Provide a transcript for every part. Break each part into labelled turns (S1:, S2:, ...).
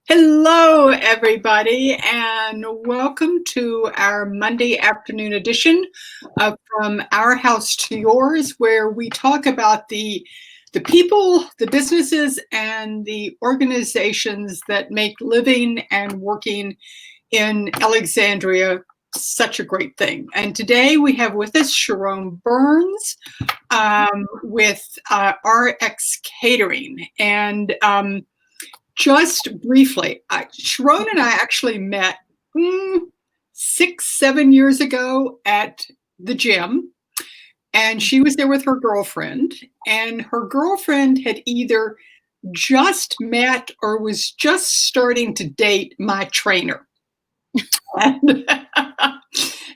S1: Hello, everybody, and welcome to our Monday afternoon edition of From Our House to Yours, where we talk about the people, the businesses, and the organizations that make living and working in Alexandria such a great thing. And today we have with us Cheron Burns with RX Catering. And just briefly, Cheron and I actually met 6-7 years ago at the gym, and she was there with her girlfriend, and her girlfriend had either just met or was just starting to date my trainer.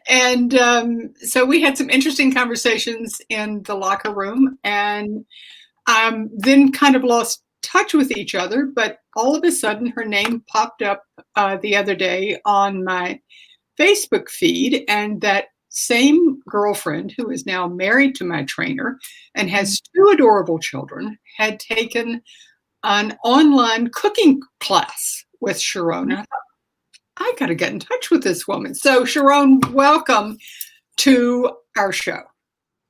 S1: and so we had some interesting conversations in the locker room, and then kind of lost touch with each other, but all of a sudden her name popped up the other day on my Facebook feed, and that same girlfriend, who is now married to my trainer and has 2 adorable children, had taken an online cooking class with Cheron. I thought, I got to get in touch with this woman. So Cheron, welcome to our show.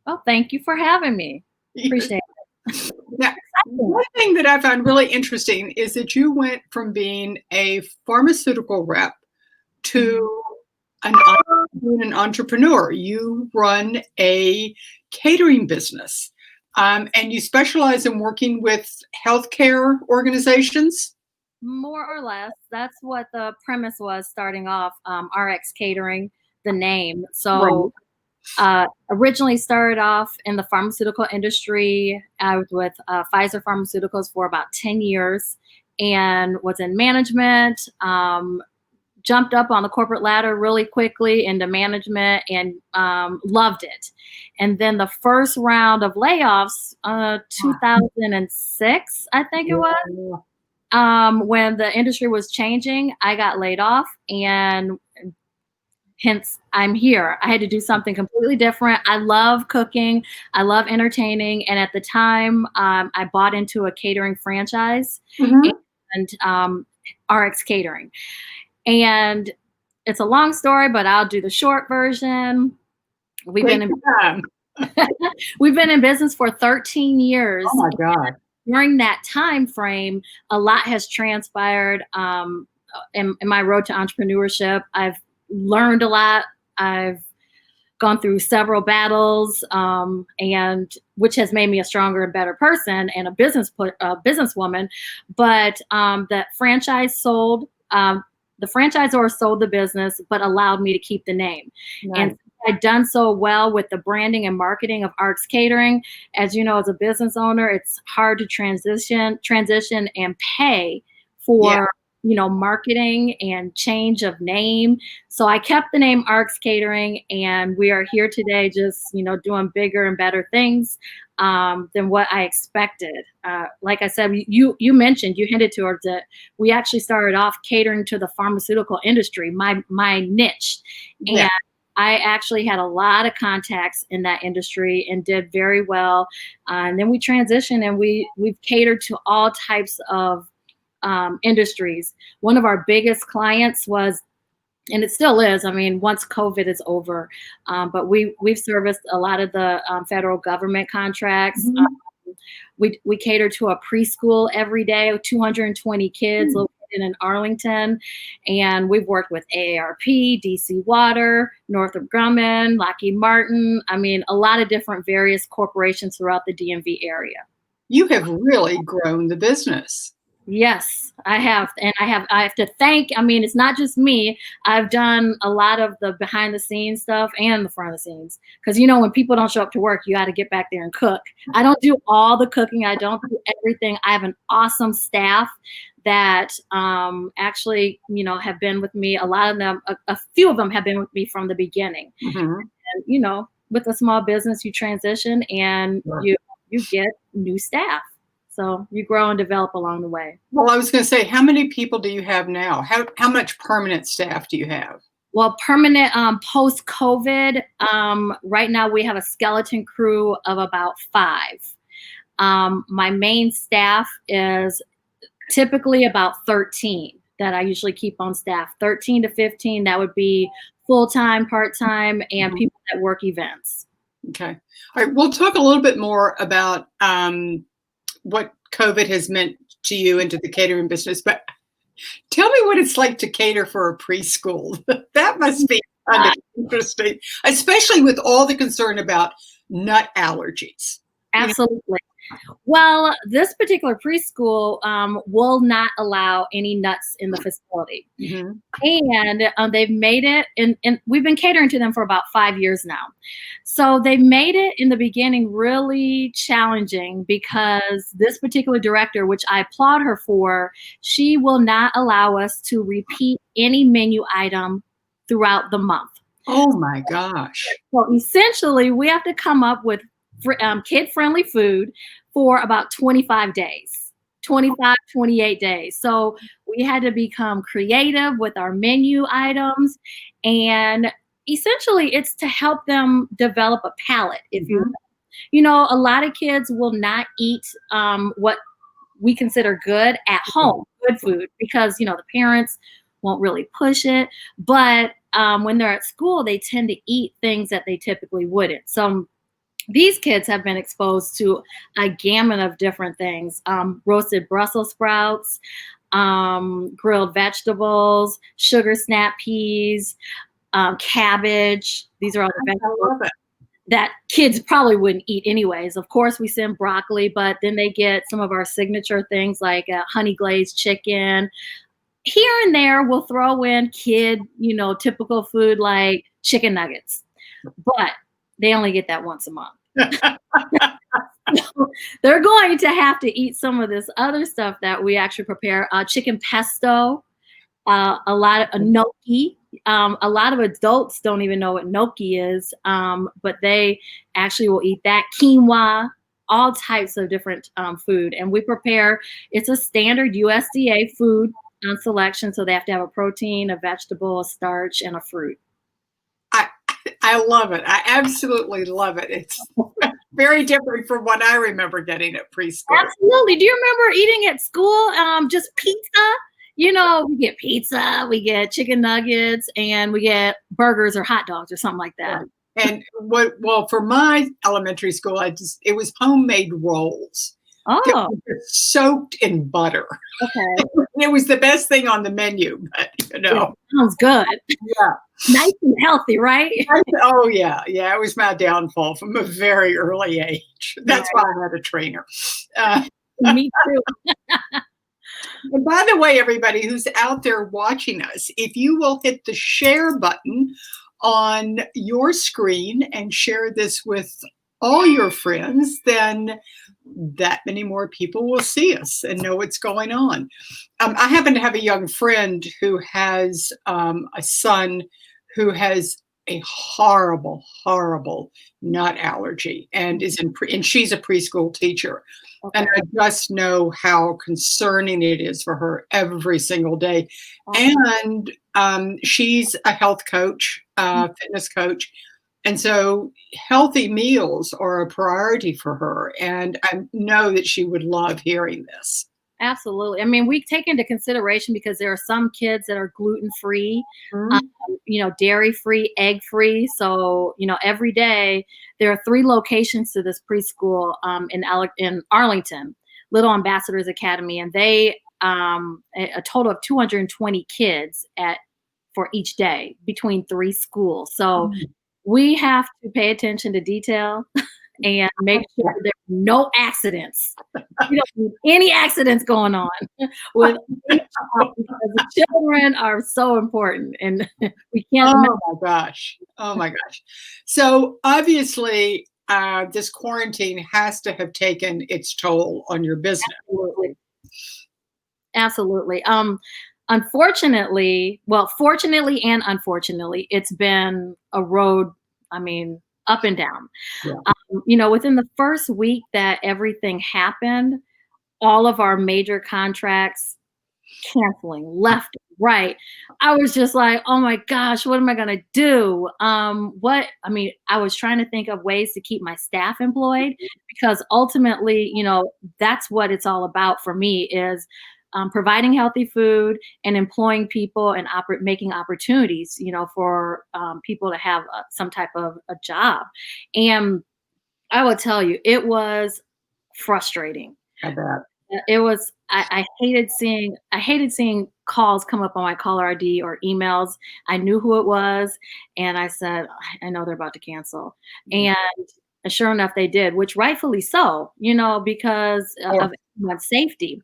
S2: Well, thank you for having me. Appreciate it.
S1: Now, one thing that I found really interesting is that you went from being a pharmaceutical rep to an entrepreneur. You run a catering business, and you specialize in working with healthcare organizations.
S2: More or less, that's what the premise was starting off, RX Catering, the name. So originally started off in the pharmaceutical industry. I was with Pfizer Pharmaceuticals for about 10 years and was in management, jumped up on the corporate ladder really quickly into management and loved it. And then the first round of layoffs, 2006, I think it was, when the industry was changing, I got laid off, and hence I'm here. I had to do something completely different. I love cooking. I love entertaining. And at the time, I bought into a catering franchise and RX Catering. And it's a long story, but I'll do the short version. We've been in business for 13 years.
S1: Oh my God.
S2: During that time frame, a lot has transpired in my road to entrepreneurship. I've learned a lot. I've gone through several battles, and which has made me a stronger and better person and a businesswoman. But the franchise sold. The franchisor sold the business, but allowed me to keep the name. Nice. And I'd done so well with the branding and marketing of RX Catering. As you know, as a business owner, it's hard to transition and pay for marketing and change of name. So I kept the name RX Catering, and we are here today just, doing bigger and better things than what I expected. Like I said, you mentioned, you hinted towards it. We actually started off catering to the pharmaceutical industry, my niche. And I actually had a lot of contacts in that industry and did very well. And then we transitioned, and we've catered to all types of industries. One of our biggest clients was, and it still is, once COVID is over, but we've serviced a lot of the federal government contracts. We cater to a preschool every day with 220 kids located in Arlington, and we've worked with AARP, DC Water, Northrop Grumman, Lockheed Martin. A lot of different various corporations throughout the DMV area.
S1: You have really grown the business.
S2: Yes, I have. And I have to thank, it's not just me. I've done a lot of the behind the scenes stuff and the front of the scenes. Because, when people don't show up to work, you got to get back there and cook. I don't do all the cooking. I don't do everything. I have an awesome staff that actually, have been with me. A lot of them, a few of them have been with me from the beginning. And, with a small business, you transition and you get new staff. So you grow and develop along the way.
S1: Well, I was going to say, how many people do you have now? How much permanent staff do you have?
S2: Well, permanent post-COVID, right now we have a skeleton crew of about 5. My main staff is typically about 13. that I usually keep on staff. 13 to 15, that would be full-time, part-time, and people that work events.
S1: Okay. All right. We'll talk a little bit more about what COVID has meant to you and to the catering business, but tell me what it's like to cater for a preschool. That must be kind of interesting, especially with all the concern about nut allergies.
S2: Absolutely. Well, this particular preschool will not allow any nuts in the facility.
S1: Mm-hmm.
S2: And they've made it, and we've been catering to them for about 5 years now. So they made it in the beginning really challenging because this particular director, which I applaud her for, she will not allow us to repeat any menu item throughout the month.
S1: Oh my gosh.
S2: So essentially, we have to come up with kid-friendly food for about 25 days, 25, 28 days. So we had to become creative with our menu items. And essentially, it's to help them develop a palate, if you will. You know, a lot of kids will not eat what we consider good at home, good food, because, you know, the parents won't really push it. But when they're at school, they tend to eat things that they typically wouldn't. So these kids have been exposed to a gamut of different things: roasted Brussels sprouts, grilled vegetables, sugar snap peas, cabbage. These are all the vegetables that kids probably wouldn't eat anyways. Of course, we send broccoli, but then they get some of our signature things like honey glazed chicken. Here and there, we'll throw in typical food like chicken nuggets, but they only get that once a month. They're going to have to eat some of this other stuff that we actually prepare: chicken pesto, a lot of gnocchi. A lot of adults don't even know what gnocchi is, but they actually will eat that. Quinoa, all types of different food. And we prepare, it's a standard USDA food selection. So they have to have a protein, a vegetable, a starch, and a fruit.
S1: I love it. I absolutely love it. It's very different from what I remember getting at preschool.
S2: Absolutely. Do you remember eating at school just pizza? You know, we get pizza, we get chicken nuggets, and we get burgers or hot dogs or something like that.
S1: Right. And for my elementary school, it was homemade rolls.
S2: Oh,
S1: soaked in butter.
S2: Okay.
S1: It was the best thing on the menu, but
S2: It sounds good.
S1: Yeah.
S2: Nice and healthy, right?
S1: Oh yeah. Yeah. It was my downfall from a very early age. That's why I had a trainer.
S2: Me too.
S1: And by the way, everybody who's out there watching us, if you will hit the share button on your screen and share this with all your friends, then that many more people will see us and know what's going on. I happen to have a young friend who has a son who has a horrible, horrible nut allergy and and she's a preschool teacher. Okay. And I just know how concerning it is for her every single day. Okay. And she's a health coach, fitness coach. And so healthy meals are a priority for her. And I know that she would love hearing this.
S2: Absolutely. I mean, we take into consideration because there are some kids that are gluten-free, dairy-free, egg-free. So, every day there are 3 locations to this preschool in Arlington, Little Ambassadors Academy, and they a total of 220 kids for each day between 3 schools. So we have to pay attention to detail and make sure there are no accidents. We don't need any accidents going on with because the children are so important, and we can't.
S1: Oh my gosh! So obviously, this quarantine has to have taken its toll on your business.
S2: Absolutely. Fortunately and unfortunately, it's been a road. I mean, up and down. Yeah. Within the first week that everything happened, all of our major contracts canceling left, right. I was just like, oh my gosh, what am I going to do? I was trying to think of ways to keep my staff employed, because ultimately, that's what it's all about for me is providing healthy food and employing people and making opportunities, for people to have some type of a job. And I will tell you, it was frustrating.
S1: I bet.
S2: It was. I hated seeing calls come up on my caller ID or emails. I knew who it was, and I said, I know they're about to cancel. And sure enough, they did, which rightfully so, because of everyone's safety.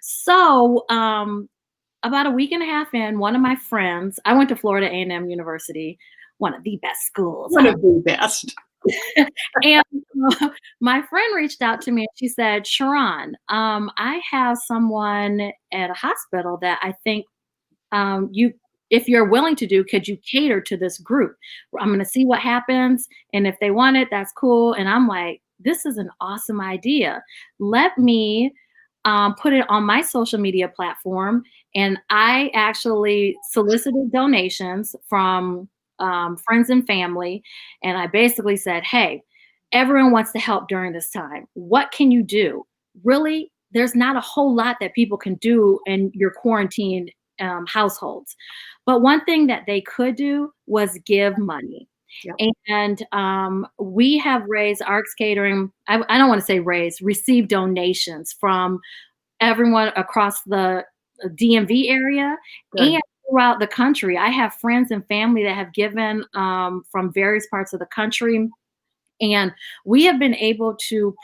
S2: So about a week and a half in, one of my friends, I went to Florida A&M University, one of the best schools.
S1: One of the best.
S2: And my friend reached out to me and she said, Cheron, I have someone at a hospital that I think if you're willing to could you cater to this group? I'm going to see what happens. And if they want it, that's cool. And I'm like, this is an awesome idea. Let me put it on my social media platform. And I actually solicited donations from friends and family. And I basically said, hey, everyone wants to help during this time. What can you do? Really, there's not a whole lot that people can do in your quarantined households. But one thing that they could do was give money. Yep. And we have raised ARC's Catering. I don't want to say raised, received donations from everyone across the DMV area. Good. And throughout the country. I have friends and family that have given from various parts of the country. And we have been able to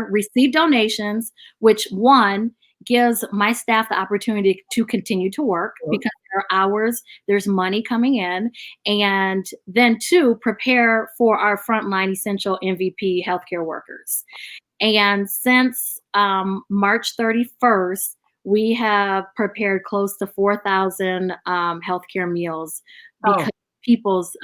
S2: receive donations, which one gives my staff the opportunity to continue to work because there are hours, there's money coming in. And then two, prepare for our frontline essential MVP healthcare workers. And since March 31st, we have prepared close to 4,000 healthcare meals because people's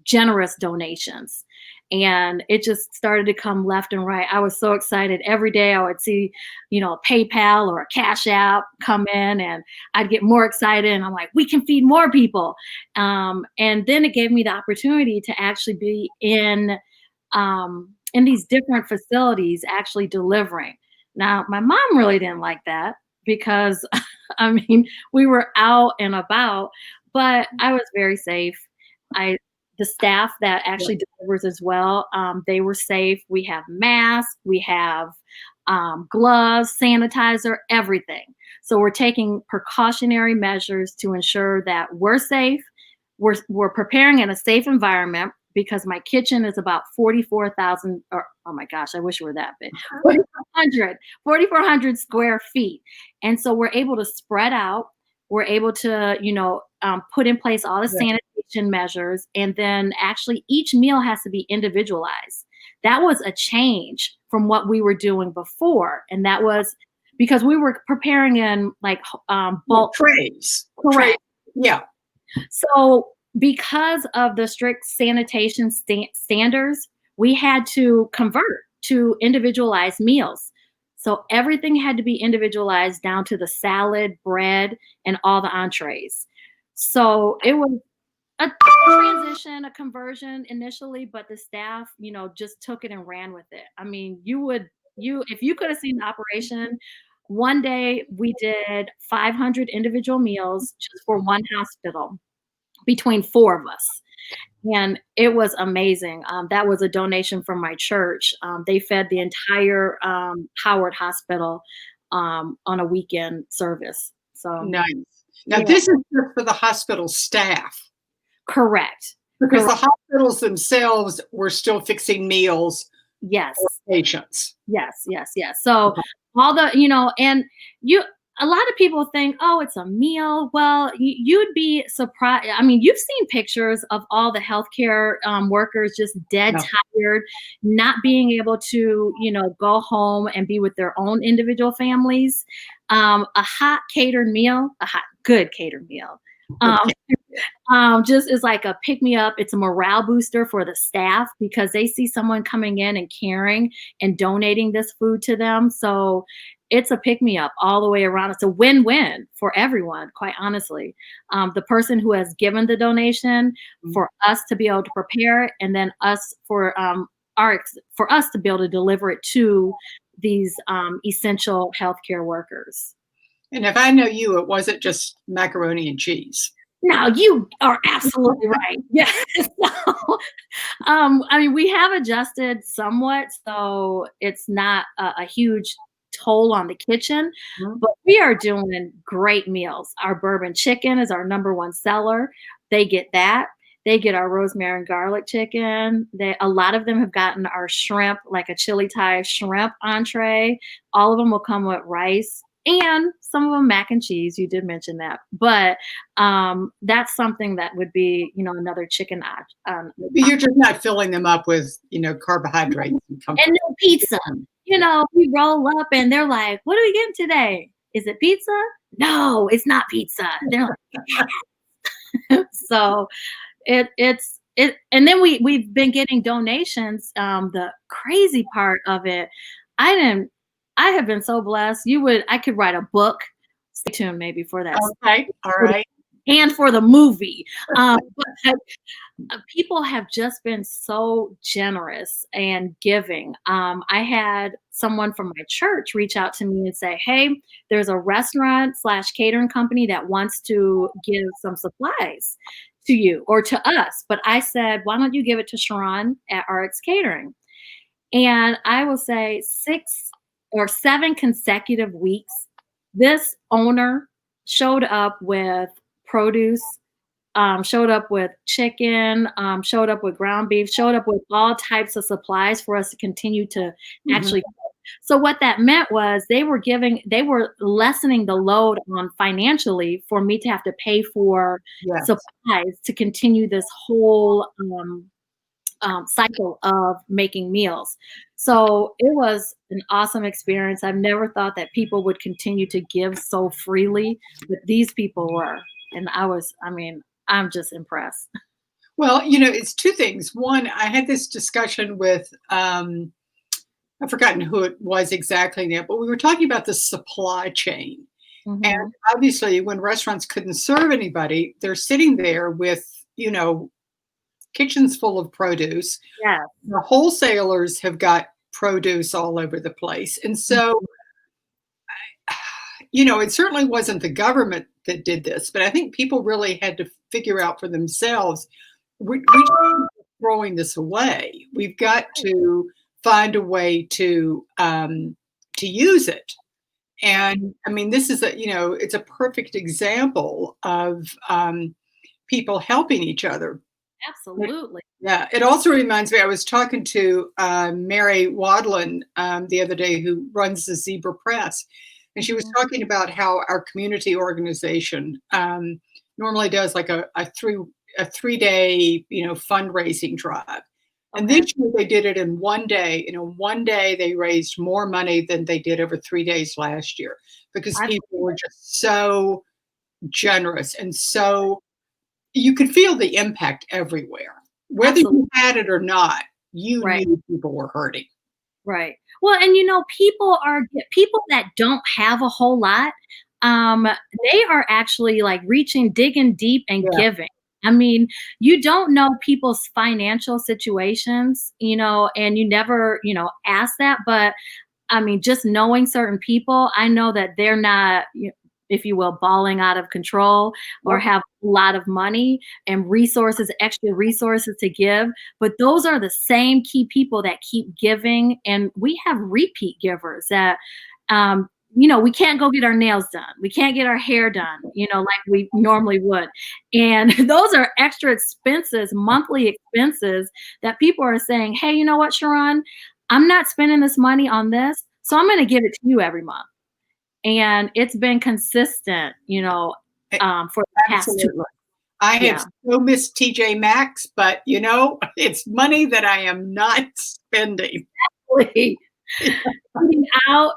S2: generous donations. And it just started to come left and right. I was so excited. Every day I would see, a PayPal or a Cash App come in and I'd get more excited. And I'm like, we can feed more people. And then it gave me the opportunity to actually be in these different facilities actually delivering. Now, my mom really didn't like that because, we were out and about, but I was very safe. The staff that actually delivers as well, they were safe. We have masks, we have gloves, sanitizer, everything. So we're taking precautionary measures to ensure that we're safe. We're preparing in a safe environment because my kitchen is about 44,000, or oh my gosh, I wish it were that big, 4,400 square feet. And so we're able to spread out. We're able to, put in place all the sanitation measures. And then actually each meal has to be individualized. That was a change from what we were doing before. And that was because we were preparing in bulk
S1: trays.
S2: Correct.
S1: Yeah.
S2: So because of the strict sanitation standards, we had to convert to individualized meals. So everything had to be individualized down to the salad, bread, and all the entrees. So it was a transition, a conversion initially, but the staff, just took it and ran with it. If you could have seen the operation, one day we did 500 individual meals just for one hospital between four of us. And it was amazing. That was a donation from my church. They fed the entire Howard Hospital on a weekend service. So
S1: nice. Now this is just for the hospital staff.
S2: Correct.
S1: Because the hospitals themselves were still fixing meals
S2: for
S1: patients.
S2: Yes. So all the, and a lot of people think, oh, it's a meal. Well, you'd be surprised. You've seen pictures of all the healthcare workers just dead tired, not being able to, go home and be with their own individual families. A hot catered meal, good catered meal. Just is like a pick me up. It's a morale booster for the staff because they see someone coming in and caring and donating this food to them. So it's a pick me up all the way around. It's a win-win for everyone, quite honestly. The person who has given the donation, for us to be able to prepare it, and then for us to be able to deliver it to these essential healthcare workers.
S1: And if I know you, it wasn't just macaroni and cheese.
S2: No, you are absolutely right. Yeah. So, I mean, we have adjusted somewhat, so it's not a huge toll on the kitchen,
S1: Mhm.
S2: but we are doing great meals. Our bourbon chicken is our number one seller. They get that. They get our rosemary and garlic chicken. A lot of them have gotten our shrimp, like a chili Thai shrimp entree. All of them will come with rice and some of them mac and cheese. You did mention that, but that's something that would be, another chicken
S1: You're just not filling them up with, carbohydrates and
S2: and
S1: comfort.
S2: no pizza. We roll up and they're like, "What are we getting today? Is it pizza?" No, it's not pizza. They're like, so and then we've been getting donations. The crazy part of it, I didn't. I have been so blessed. I could write a book. Stay tuned, maybe for that.
S1: Okay. All right.
S2: And for the movie. But people have just been so generous and giving. I had someone from my church reach out to me and say, "Hey, there's a restaurant / catering company that wants to give some supplies to you or to us." But I said, "Why don't you give it to Cheron at RX Catering?" And I will say 6 or 7 consecutive weeks, this owner showed up with produce, showed up with chicken, showed up with ground beef, showed up with all types of supplies for us to continue to
S1: Mhm.
S2: actually. So what that meant was they were lessening the load on financially for me to have to pay for
S1: Yes.
S2: supplies to continue this whole cycle of making meals. So it was an awesome experience. I've never thought that people would continue to give so freely, but these people were. And I'm just impressed.
S1: Well, it's two things. One, I had this discussion with, I've forgotten who it was exactly now, but we were talking about the supply chain. And
S2: Hmm.
S1: obviously, when restaurants couldn't serve anybody, they're sitting there with, kitchens full of produce.
S2: Yeah.
S1: The wholesalers have got produce all over the place. And so, it certainly wasn't the government that did this, but I think people really had to figure out for themselves, we just throwing this away. We've got to find a way to use it. And I mean, this is it's a perfect example of people helping each other.
S2: Absolutely.
S1: Yeah, it also reminds me. I was talking to Mary Wadlin the other day, who runs the Zebra Press, and she was
S2: Mhm.
S1: talking about how our community organization normally does like a 3 day fundraising drive, and
S2: Okay.
S1: this year they did it in one day. One day they raised more money than they did over 3 days last year because
S2: I
S1: people
S2: believe
S1: were
S2: it.
S1: just so generous and so you could feel the impact everywhere. Whether
S2: Absolutely.
S1: you had it or not, you
S2: Right.
S1: knew people were hurting.
S2: Right. Well, and people that don't have a whole lot, they are actually like digging deep and
S1: Yeah.
S2: giving. I mean, you don't know people's financial situations, and you never, ask that, but I mean, just knowing certain people, I know that they're not, if you will, balling out of control or
S1: Yep.
S2: have a lot of money and resources, extra resources to give. But those are the same key people that keep giving. And we have repeat givers that, we can't go get our nails done. We can't get our hair done, like we normally would. And those are extra expenses, monthly expenses that people are saying, "Hey, you know what, Sharon? I'm not spending this money on this, so I'm going to give it to you every month." And it's been consistent,
S1: A
S2: for the past 2.
S1: absolutely. I have
S2: Yeah.
S1: so missed TJ Maxx, but, it's money that I am not spending.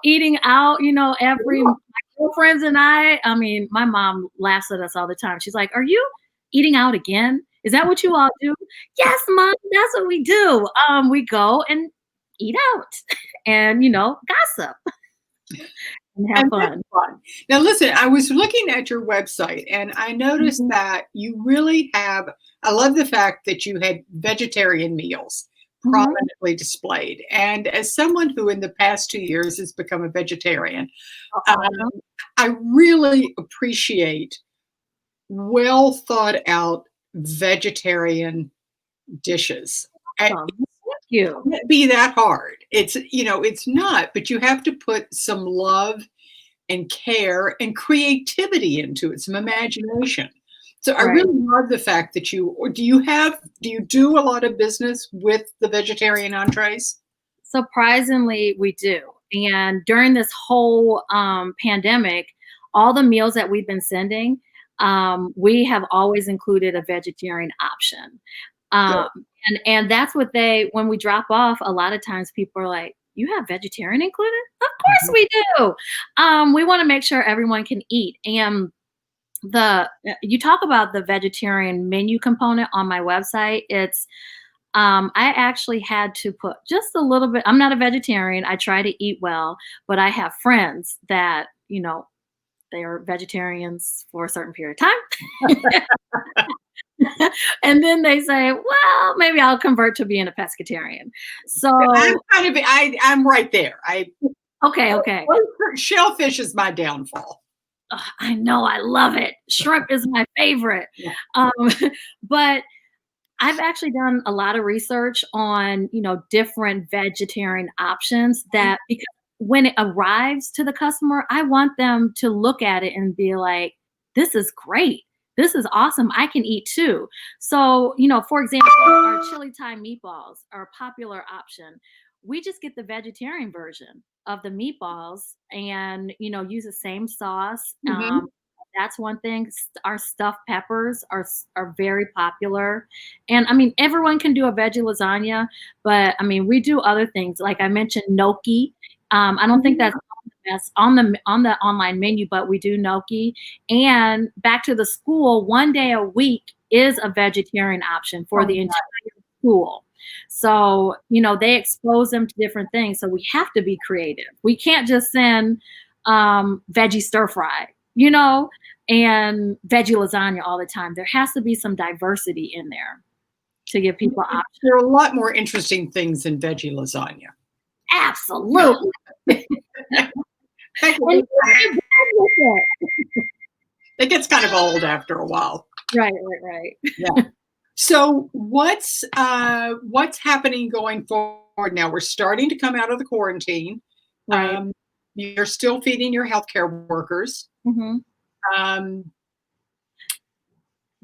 S2: Eating out, my girlfriends and I mean, my mom laughs at us all the time. She's like, "Are you eating out again? Is that what you all do?" "Yes, mom, that's what we do." We go and eat out and, gossip and have
S1: And that's
S2: fun.
S1: fun. Now listen, I was looking at your website and I noticed
S2: Mhm.
S1: that you really have I love the fact that you had vegetarian meals, prominently displayed. And as someone who in the past 2 years has become a vegetarian,
S2: Awesome.
S1: I really appreciate well thought out vegetarian dishes. And
S2: Awesome. Thank you.
S1: it can't be that hard. It's not, but you have to put some love and care and creativity into it, some imagination. So I
S2: Right.
S1: really love the fact that do you do a lot of business with the vegetarian entrees?
S2: Surprisingly, we do. And during this whole pandemic, all the meals that we've been sending, we have always included a vegetarian option.
S1: Good.
S2: Um, and that's what when we drop off, a lot of times people are like, "You have vegetarian included?" Of course
S1: Mhm.
S2: we do. We want to make sure everyone can eat. And you talk about the vegetarian menu component on my website. I actually had to put just a little bit. I'm not a vegetarian. I try to eat well, but I have friends that, they are vegetarians for a certain period of time. And then they say, well, maybe I'll convert to being a pescatarian.
S1: I'm
S2: So,
S1: kind of I'm right there.
S2: okay, okay.
S1: Shellfish is my downfall.
S2: Ugh, I know, I love it. Shrimp is my favorite.
S1: Yeah.
S2: Um, but I've actually done a lot of research on, different vegetarian options because when it arrives to the customer, I want them to look at it and be like, this is great. This is awesome. I can eat too. So, for example, our chili Thai meatballs are a popular option. We just get the vegetarian version of the meatballs and, use the same sauce.
S1: Mhm.
S2: That's one thing. Our stuffed peppers are very popular, and I mean everyone can do a veggie lasagna, but I mean we do other things. Like I mentioned, gnocchi. I don't think that's on the online menu, but we do gnocchi. And back to the school, one day a week is a vegetarian option for
S1: Oh,
S2: the entire school. So they expose them to different things. So we have to be creative. We can't just send veggie stir fry. And veggie lasagna all the time. There has to be some diversity in there to give people options.
S1: there are a lot more interesting things than veggie lasagna.
S2: Absolutely.
S1: Heck,
S2: And you're good with it.
S1: it gets kind of old after a while.
S2: Right, right, right.
S1: Yeah. So what's happening going forward now? We're starting to come out of the quarantine.
S2: Right.
S1: You're still feeding your healthcare workers.
S2: Mhm.
S1: Um,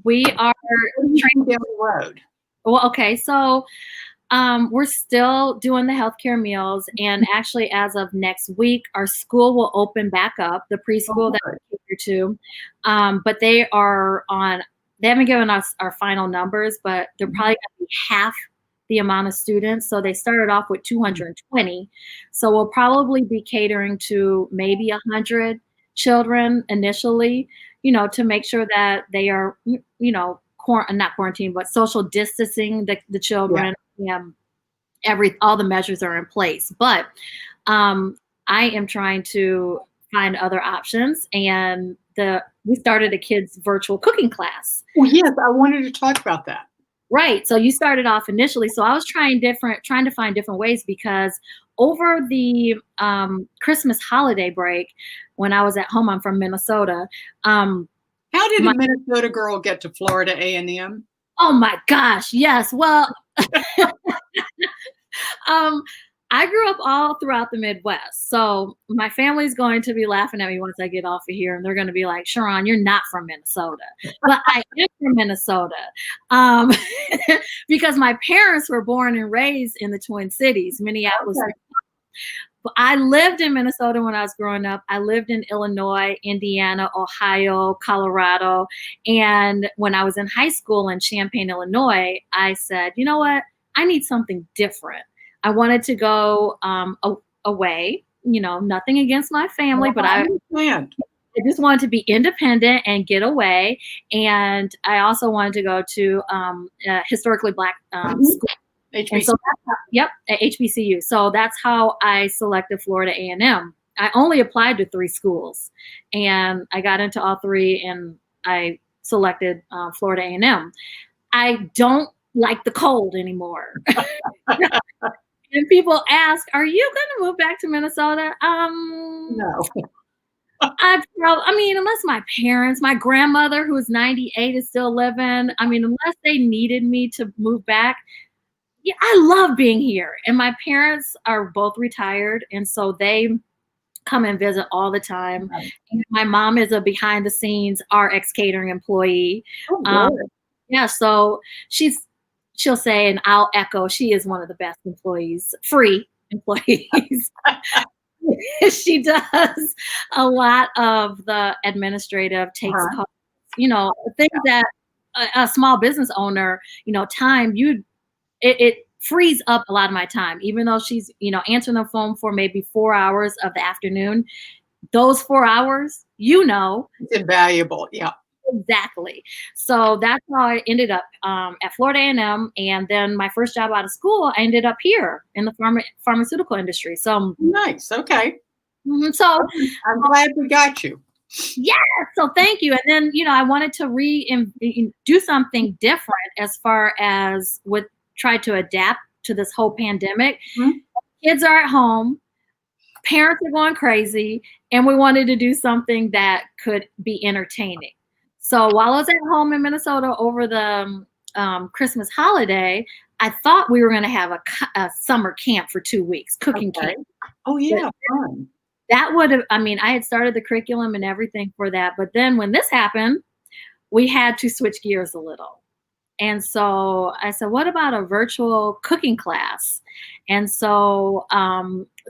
S2: We are
S1: what are you doing down the road?
S2: well, okay, so we're still doing the healthcare meals, and actually, as of next week, our school will open back up, the preschool
S1: Oh,
S2: that
S1: good.
S2: we cater to. But they are on. They haven't given us our final numbers, but they're probably going to be half the amount of students. So they started off with 220. So we'll probably be catering to maybe 100 children initially, to make sure that they are, not quarantine, but social distancing the
S1: Yeah.
S2: children. All the measures are in place, but I am trying to find other options, and we started a kids virtual cooking class.
S1: Well, yes, I wanted to talk about that.
S2: Right. So you started off initially. So I was trying to find different ways because over the Christmas holiday break, when I was at home, I'm from Minnesota.
S1: How did
S2: My
S1: a Minnesota girl get to Florida A&M?
S2: Oh my gosh, yes. Well, um, I grew up all throughout the Midwest. So my family's going to be laughing at me once I get off of here, and they're going to be like, Cheron, you're not from Minnesota. But I am from Minnesota. Um, because my parents were born and raised in the Twin Cities, Minneapolis.
S1: Okay.
S2: I lived in Minnesota when I was growing up. I lived in Illinois, Indiana, Ohio, Colorado. And when I was in high school in Champaign, Illinois, I said, you know what? I need something different. I wanted to go away, nothing against my family, but
S1: I
S2: I
S1: understand.
S2: just wanted to be independent and get away. And I also wanted to go to a historically Black school. And so,
S1: HBC.
S2: yep, at HBCU. So that's how I selected Florida A&M. I only applied to 3 schools, and I got into all 3, and I selected Florida A&M. I don't like the cold anymore. And people ask, "Are you going to move back to Minnesota?"
S1: No.
S2: I mean, unless my parents, my grandmother, who's 98, is still living. I mean, unless they needed me to move back. Yeah, I love being here. And my parents are both retired, and so they come and visit all the time.
S1: Right.
S2: And my mom is a behind the scenes RX catering employee.
S1: Oh,
S2: Um,
S1: good.
S2: yeah, so she'll say, and I'll echo, she is one of the best employees, free employees. She does a lot of the administrative, takes
S1: Uh-huh.
S2: calls, things that a small business owner, time it frees up a lot of my time. Even though she's, answering the phone for maybe 4 hours of the afternoon, those 4 hours,
S1: It's invaluable. Yeah.
S2: exactly. So that's how I ended up at Florida A&M, and then my first job out of school, I ended up here in the pharmaceutical industry. So,
S1: Nice. Okay.
S2: so
S1: I'm glad we got you.
S2: yeah, so thank you. And then, I wanted to do something different as far as try to adapt to this whole pandemic.
S1: Mhm.
S2: Kids are at home, parents are going crazy, and we wanted to do something that could be entertaining. So while I was at home in Minnesota over the Christmas holiday, I thought we were going to have a summer camp for 2 weeks, cooking
S1: Okay.
S2: camp.
S1: Oh, yeah. Fun.
S2: That would have, I mean, I had started the curriculum and everything for that. But then when this happened, we had to switch gears a little. And so I said, what about a virtual cooking class? And so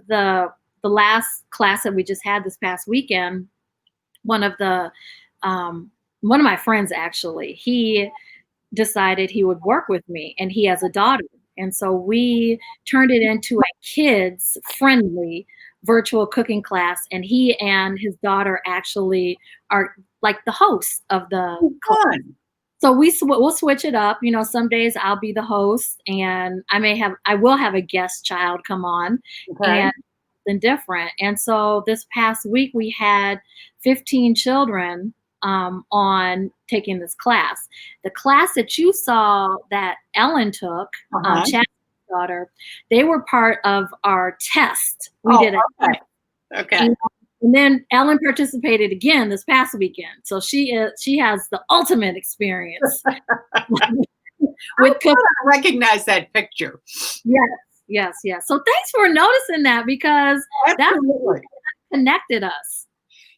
S2: the last class that we just had this past weekend, one of my friends, actually, he decided he would work with me, and he has a daughter. And so we turned it into a kids friendly virtual cooking class, and he and his daughter actually are like the hosts of the class.
S1: Fun.
S2: So we'll switch it up. Some days I'll be the host, and I will have a guest child come on,
S1: Okay.
S2: and then different. And so this past week we had 15 children on taking this class. The class that you saw that Ellen took,
S1: Uh-huh.
S2: Chad's daughter, they were part of our test. We
S1: Oh,
S2: did a
S1: okay.
S2: test.
S1: Okay.
S2: And then Ellen participated again this past weekend. So she has the ultimate experience with cooking.
S1: I recognize that picture.
S2: Yes. So thanks for noticing that, because that's
S1: Absolutely.
S2: what connected us.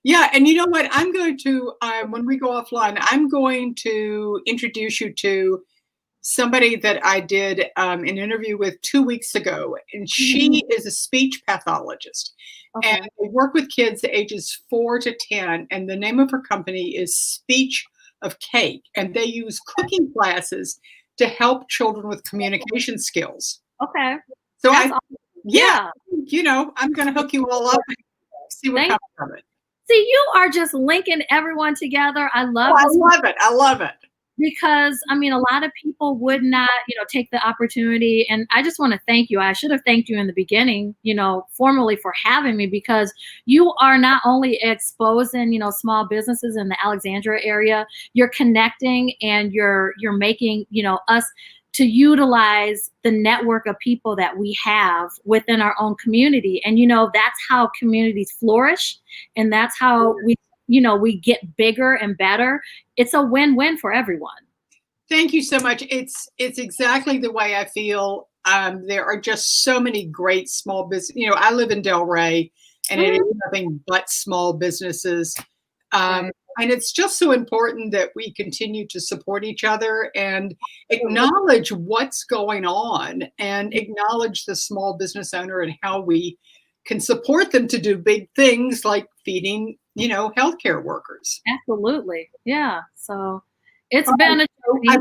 S1: Yeah, and you know what? I'm going to, when we go offline, I'm going to introduce you to somebody that I did an interview with 2 weeks ago, and she is a speech pathologist.
S2: Okay.
S1: And they work with kids ages 4 to 10, and the name of her company is Speech of Cake, and they use cooking classes to help children with communication skills.
S2: Okay.
S1: So
S2: That's
S1: yeah, I'm going to hook you all up and see what comes from it.
S2: See, you are just linking everyone together. I love
S1: I
S2: this.
S1: love it. I love it.
S2: Because I mean, a lot of people would not, take the opportunity. And I just want to thank you. I should have thanked you in the beginning, formally, for having me, because you are not only exposing, small businesses in the Alexandria area, you're connecting, and you're making, us to utilize the network of people that we have within our own community. And, that's how communities flourish. And that's how we get bigger and better. It's a win-win for everyone.
S1: Thank you so much. It's exactly the way I feel. There are just so many great small business. I live in Delray, and it is nothing but small businesses.
S2: Right.
S1: And it's just so important that we continue to support each other and acknowledge what's going on, and acknowledge the small business owner and how we can support them to do big things like feeding, healthcare workers.
S2: Absolutely. Yeah. So it's been a
S1: I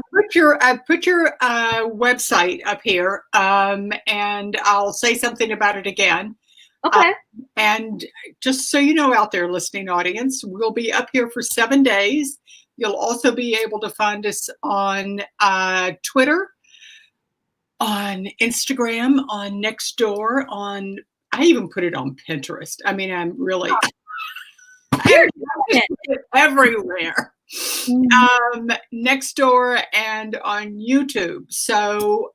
S1: put your website up here, and I'll say something about it again.
S2: okay.
S1: And just so you know, out there, listening audience, we'll be up here for 7 days. You'll also be able to find us on Twitter, on Instagram, on Nextdoor, I even put it on Pinterest. I mean, I'm really everywhere. next door and on YouTube. So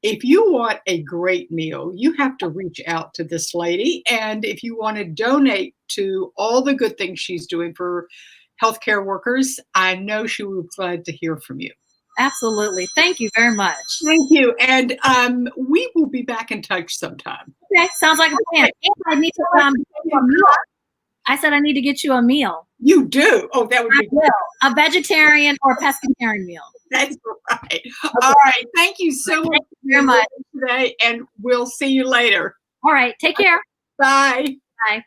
S1: if you want a great meal, you have to reach out to this lady. And if you want to donate to all the good things she's doing for healthcare workers, I know she would be glad to hear from you.
S2: Absolutely. Thank you very much.
S1: Thank you. And we will be back in touch sometime.
S2: Okay, sounds like a plan. And I need to I said I need to get you a meal.
S1: You do? Oh, that would be
S2: good. A vegetarian or pescatarian meal.
S1: That's right. Okay. All right. Thank you so much
S2: very much
S1: today, and we'll see you later.
S2: All right. Take care.
S1: Bye.
S2: Bye.